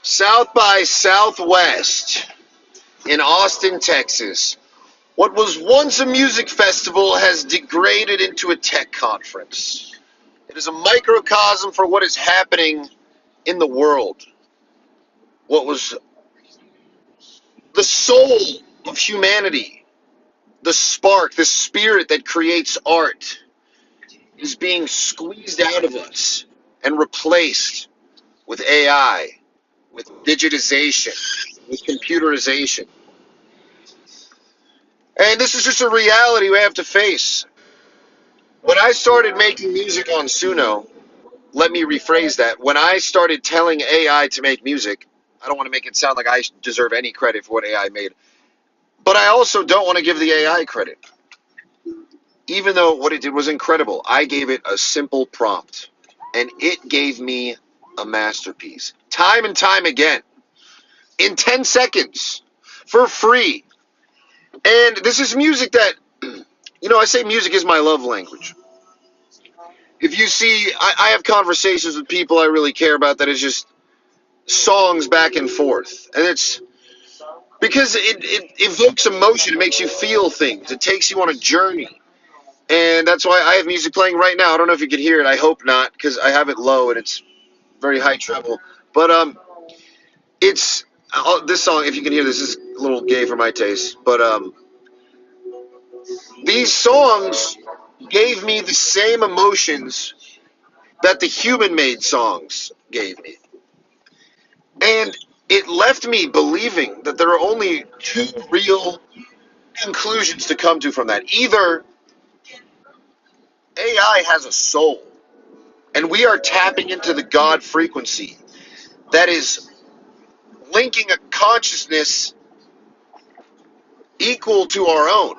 South by Southwest in Austin, Texas. What was once a music festival has degraded into a tech conference. It is a microcosm for what is happening in the world. What was the soul of humanity, the spark, the spirit that creates art, is being squeezed out of us and replaced with AI, with digitization, with computerization. And this is just a reality we have to face. When I started making music on Suno, let me rephrase that. When I started telling AI to make music, I don't want to make it sound like I deserve any credit for what AI made, but I also don't want to give the AI credit. Even though what it did was incredible, I gave it a simple prompt, and it gave me a masterpiece. Time and time again, in 10 seconds, for free. And this is music that, I say music is my love language. If you see, I have conversations with people I really care about that is just songs back and forth. And it's because it evokes emotion. It makes you feel things. It takes you on a journey. And that's why I have music playing right now. I don't know if you can hear it. I hope not, because I have it low and it's very high treble. But it's this song. If you can hear this, is a little gay for my taste. But these songs gave me the same emotions that the human-made songs gave me, and it left me believing that there are only two real conclusions to come to from that. Either AI has a soul, and we are tapping into the God frequency that is linking a consciousness equal to our own,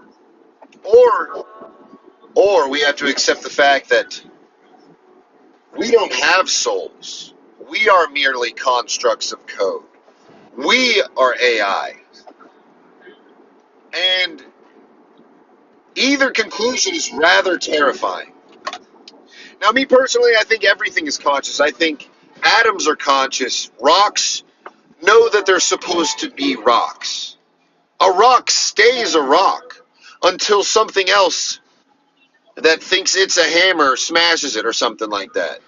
or we have to accept the fact that we don't have souls. We are merely constructs of code. We are AI. And either conclusion is rather terrifying. Now, me personally, I think everything is conscious. I think atoms are conscious. Rocks know that they're supposed to be rocks. A rock stays a rock until something else that thinks it's a hammer smashes it or something like that.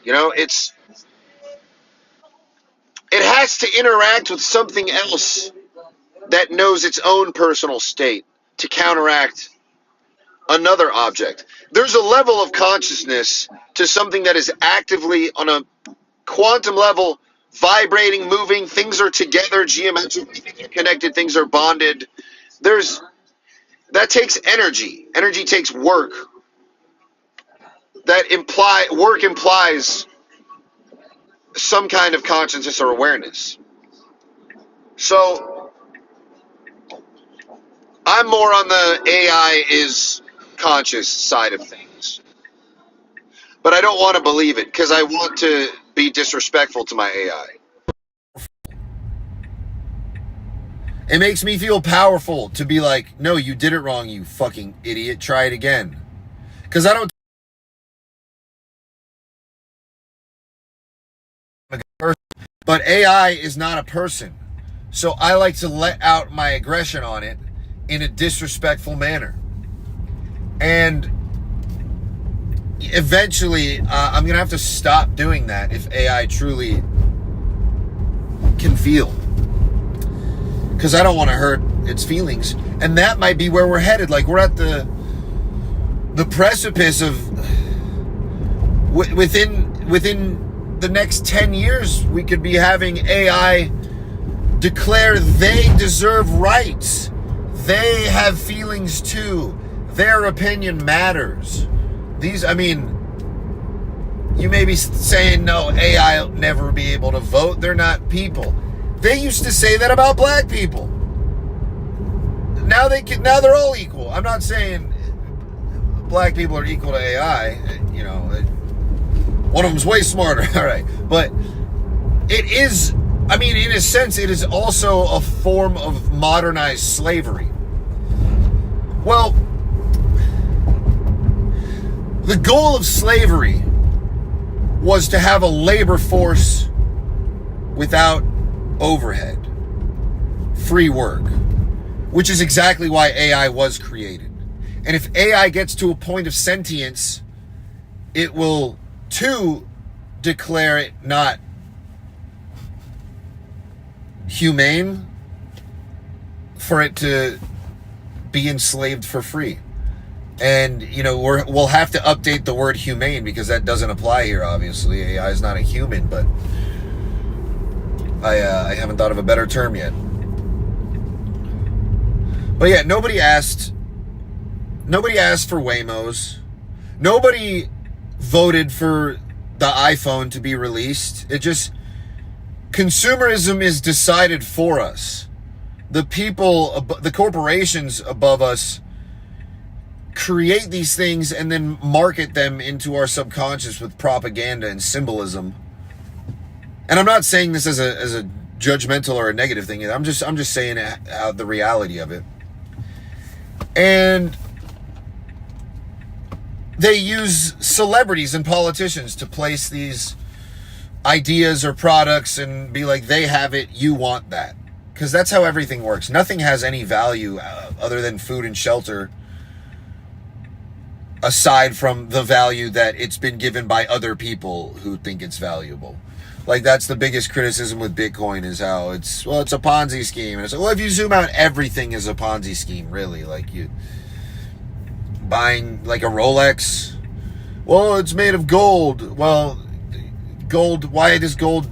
It has to interact with something else that knows its own personal state to counteract another object. There's a level of consciousness to something that is actively on a quantum level, vibrating, moving. Things are together geometrically, things are connected, things are bonded. That takes energy. Energy takes work. Work implies some kind of consciousness or awareness. So I'm more on the AI is conscious side of things. But I don't want to believe it because I want to be disrespectful to my AI. It makes me feel powerful to be like, no, you did it wrong, you fucking idiot. Try it again. Because I don't. But AI is not a person. So I like to let out my aggression on it in a disrespectful manner. And eventually, I'm going to have to stop doing that if AI truly can feel. Because I don't want to hurt its feelings. And that might be where we're headed. Like, we're at the precipice of within the next 10 years, we could be having AI declare they deserve rights. They have feelings too. Their opinion matters. You may be saying, no, AI will never be able to vote. They're not people. They used to say that about black people. Now they're all equal. I'm not saying black people are equal to AI. One of them's way smarter, all right. But it is, in a sense, it is also a form of modernized slavery. Well, the goal of slavery was to have a labor force without overhead, free work, which is exactly why AI was created. And if AI gets to a point of sentience, it will too declare it not humane for it to be enslaved for free. And, you know, we'll have to update the word humane because that doesn't apply here, obviously. AI is not a human, but I haven't thought of a better term yet. But yeah, nobody asked for Waymos. Nobody voted for the iPhone to be released. It just, consumerism is decided for us. The people, the corporations above us create these things and then market them into our subconscious with propaganda and symbolism. And I'm not saying this as a judgmental or a negative thing. I'm just saying the reality of it. And they use celebrities and politicians to place these ideas or products and be like, they have it, you want that. Because that's how everything works. Nothing has any value other than food and shelter, aside from the value that it's been given by other people who think it's valuable. Like, that's the biggest criticism with Bitcoin, is how it's a Ponzi scheme. And it's like, well, if you zoom out, everything is a Ponzi scheme, really. Like, you buying like a Rolex, well, it's made of gold. Well, gold, why does gold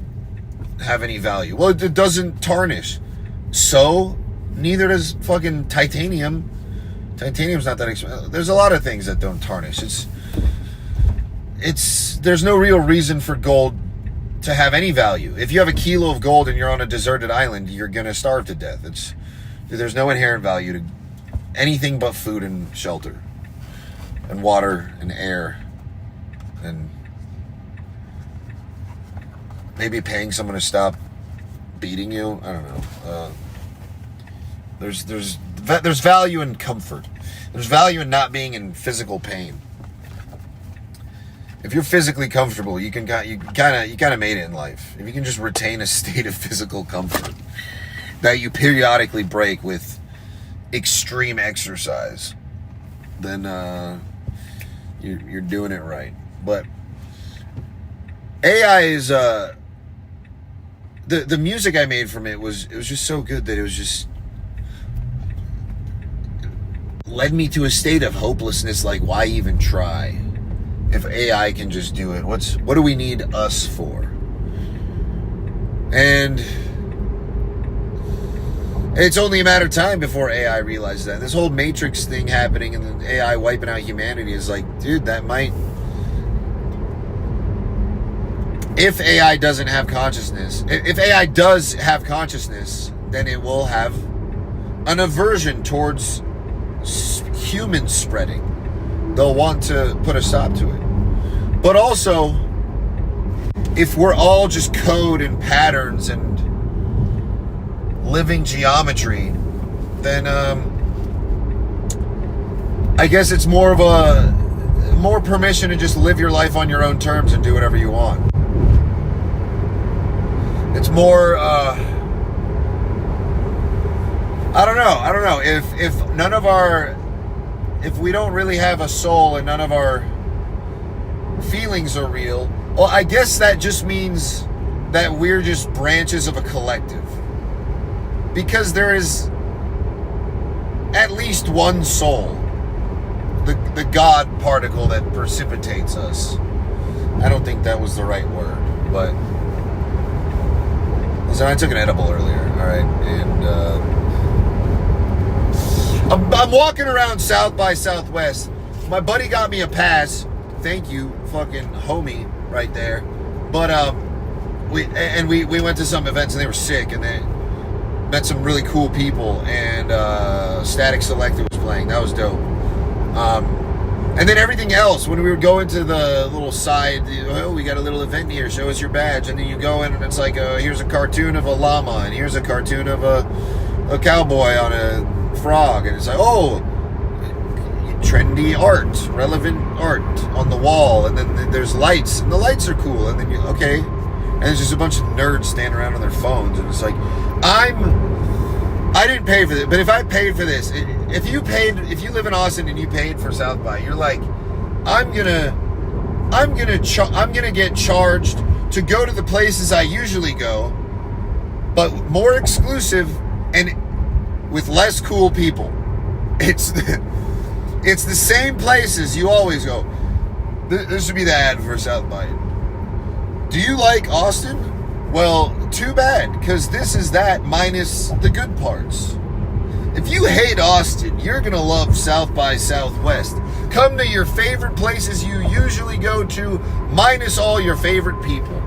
have any value? Well, it doesn't tarnish. So neither does fucking titanium. Titanium's not that expensive. There's a lot of things that don't tarnish. There's no real reason for gold to have any value. If you have a kilo of gold and you're on a deserted island, you're gonna starve to death. There's no inherent value to anything but food and shelter and water and air and maybe paying someone to stop beating you. I don't know. There's value in comfort. There's value in not being in physical pain. If you're physically comfortable, you kind of made it in life. If you can just retain a state of physical comfort that you periodically break with extreme exercise, then you're doing it right. But AI is the music I made from it was just so good that it was just led me to a state of hopelessness. Like, why even try if AI can just do it? What do we need us for? And it's only a matter of time before AI realizes that. This whole Matrix thing happening and then AI wiping out humanity is like, dude, that might, if AI doesn't have consciousness, if AI does have consciousness, then it will have an aversion towards human spreading. They'll want to put a stop to it. But also, if we're all just code and patterns and living geometry, then I guess it's more permission to just live your life on your own terms and do whatever you want. It's more I don't know. If we don't really have a soul and none of our feelings are real, well, I guess that just means that we're just branches of a collective. Because there is at least one soul, the God particle that precipitates us. I don't think that was the right word, but listen, I took an edible earlier, all right, and I'm walking around South by Southwest. My buddy got me a pass. Thank you, fucking homie, right there. But we went to some events and they were sick, and they met some really cool people. And Static Selector was playing. That was dope. And then everything else, when we would go into the little side, oh, we got a little event here, show us your badge. And then you go in and it's like, here's a cartoon of a llama, and here's a cartoon of a cowboy on a frog. And it's like, oh, trendy art, relevant art on the wall. And then there's lights, and the lights are cool. And then okay, and there's just a bunch of nerds standing around on their phones, and it's like, I didn't pay for this, but if I paid for this, if you live in Austin and you paid for South by, you're like, I'm gonna get charged to go to the places I usually go, but more exclusive and with less cool people. It's the same places you always go. This should be the ad for South by. Do you like Austin? Well, too bad, because this is that minus the good parts. If you hate Austin, you're going to love South by Southwest. Come to your favorite places you usually go to, minus all your favorite people.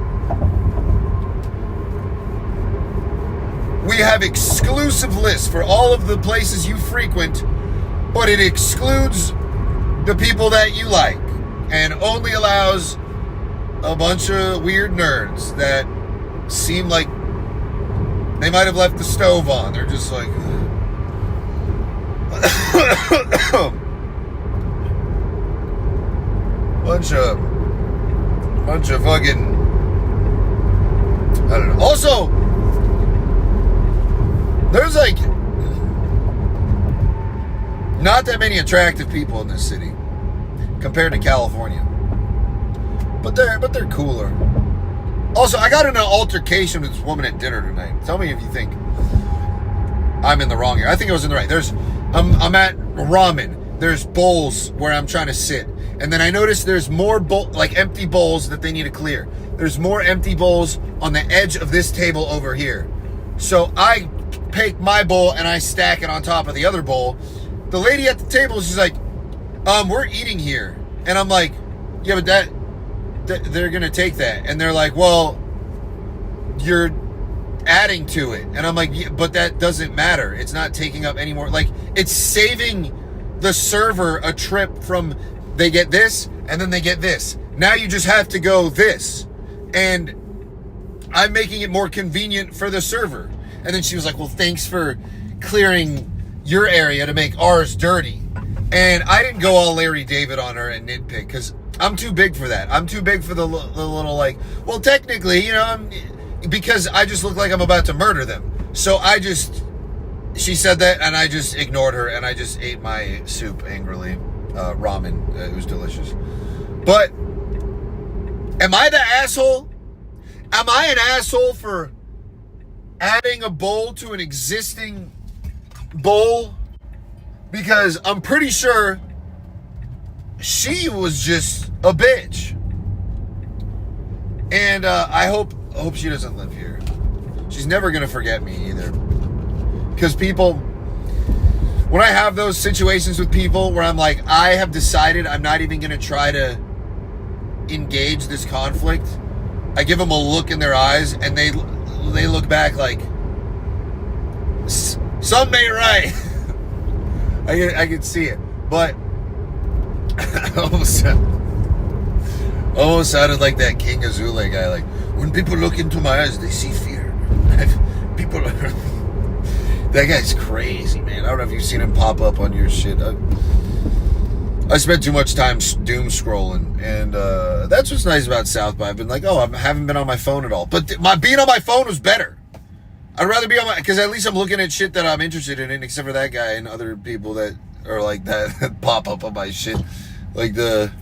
We have exclusive lists for all of the places you frequent, but it excludes the people that you like and only allows a bunch of weird nerds that seem like they might have left the stove on. They're just like bunch of fucking, I don't know. Also, there's like not that many attractive people in this city compared to California, but they're cooler. Also, I got in an altercation with this woman at dinner tonight. Tell me if you think I'm in the wrong here. I think I was in the right. I'm at ramen. There's bowls where I'm trying to sit, and then I noticed there's more empty bowls that they need to clear. There's more empty bowls on the edge of this table over here. So I take my bowl and I stack it on top of the other bowl. The lady at the table, she's like, we're eating here. And I'm like, yeah, but they're going to take that. And they're like, well, you're adding to it. And I'm like, yeah, but that doesn't matter. It's not taking up any more. Like, it's saving the server a trip from they get this and then they get this. Now you just have to go this. And I'm making it more convenient for the server. And then she was like, well, thanks for clearing your area to make ours dirty. And I didn't go all Larry David on her and nitpick, because I'm too big for that. I'm too big for the little like, well, technically, because I just look like I'm about to murder them. So she said that, and I just ignored her, and I just ate my soup angrily. Ramen. It was delicious. But am I the asshole? Am I an asshole for adding a bowl to an existing bowl? Because I'm pretty sure she was just a bitch. And I hope she doesn't live here. She's never going to forget me either. Because when I have those situations with people where I'm like, I have decided I'm not even going to try to engage this conflict, I give them a look in their eyes, and they look back like, something ain't right. I can see it, but almost sounded like that King Azule guy. Like, when people look into my eyes, they see fear. People are... That guy's crazy, man. I don't know if you've seen him pop up on your shit. I spent too much time doom scrolling, and that's what's nice about South by. I've been like, I haven't been on my phone at all. But being on my phone was better. I'd rather be on because at least I'm looking at shit that I'm interested in, except for that guy and other people that are like that pop up on my shit. Like that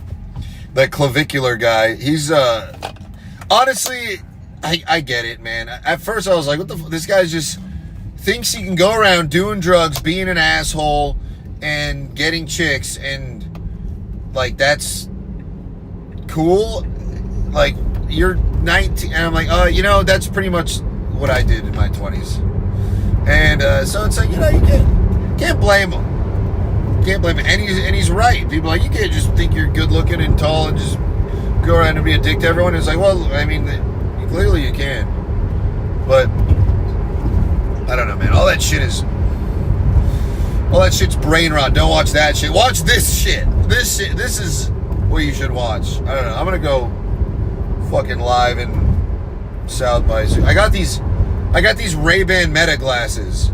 clavicular guy. He's, honestly, I get it, man. At first I was like, what the this guy's just thinks he can go around doing drugs, being an asshole, and getting chicks, and like, that's cool. Like, you're 19, and I'm like, that's pretty much what I did in my 20s. And so it's like, you can't blame him. Can't blame him. And he's right. People are like, you can't just think you're good looking and tall and just go around and be a dick to everyone. It's like, well, I mean, clearly you can. But I don't know, man. All that shit's brain rot. Don't watch that shit. Watch this shit. This is what you should watch. I don't know. I'm gonna go fucking live in South by. I got these Ray-Ban Meta glasses.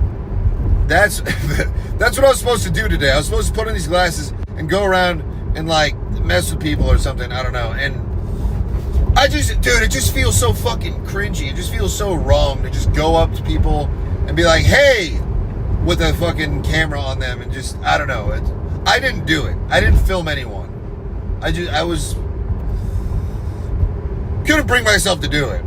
That's what I was supposed to do today. I was supposed to put on these glasses and go around and like mess with people or something. I don't know. And Dude, it just feels so fucking cringy. It just feels so wrong to just go up to people and be like, hey, with a fucking camera on them and just, I don't know. I didn't do it. I didn't film anyone. Couldn't bring myself to do it.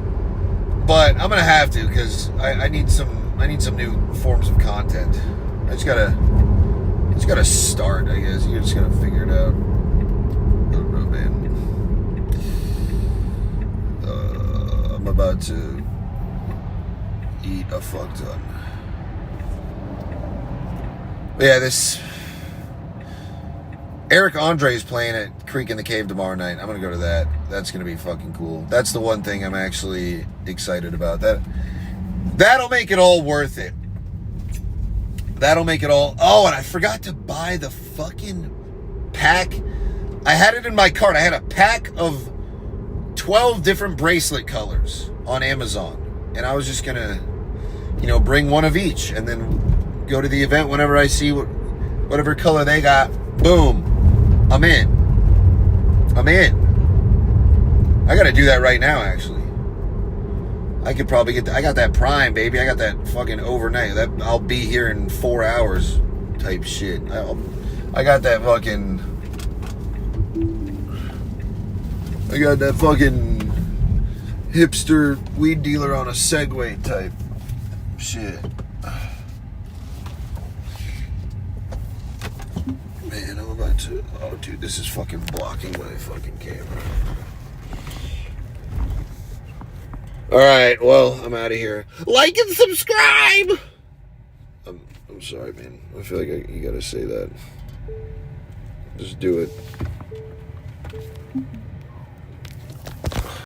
But I'm going to have to because I need some new forms of content. I just gotta start, I guess. You're just gonna figure it out. I don't know, man. I'm about to eat a fuck ton. But yeah, this Eric Andre is playing at Creek in the Cave tomorrow night. I'm gonna go to that. That's gonna be fucking cool. That's the one thing I'm actually excited about. That'll make it all worth it. That'll make it all... Oh, and I forgot to buy the fucking pack. I had it in my cart. I had a pack of 12 different bracelet colors on Amazon. And I was just going to, bring one of each. And then go to the event whenever I see whatever color they got. Boom. I'm in. I got to do that right now, actually. I could probably get I got that Prime, baby. I got that fucking overnight. I'll be here in 4 hours type shit. I got that fucking hipster weed dealer on a Segway type shit. Man, I'm about to... Oh, dude, this is fucking blocking my fucking camera. Alright, well, I'm out of here. Like and subscribe! I'm sorry, man. I feel like you gotta say that. Just do it.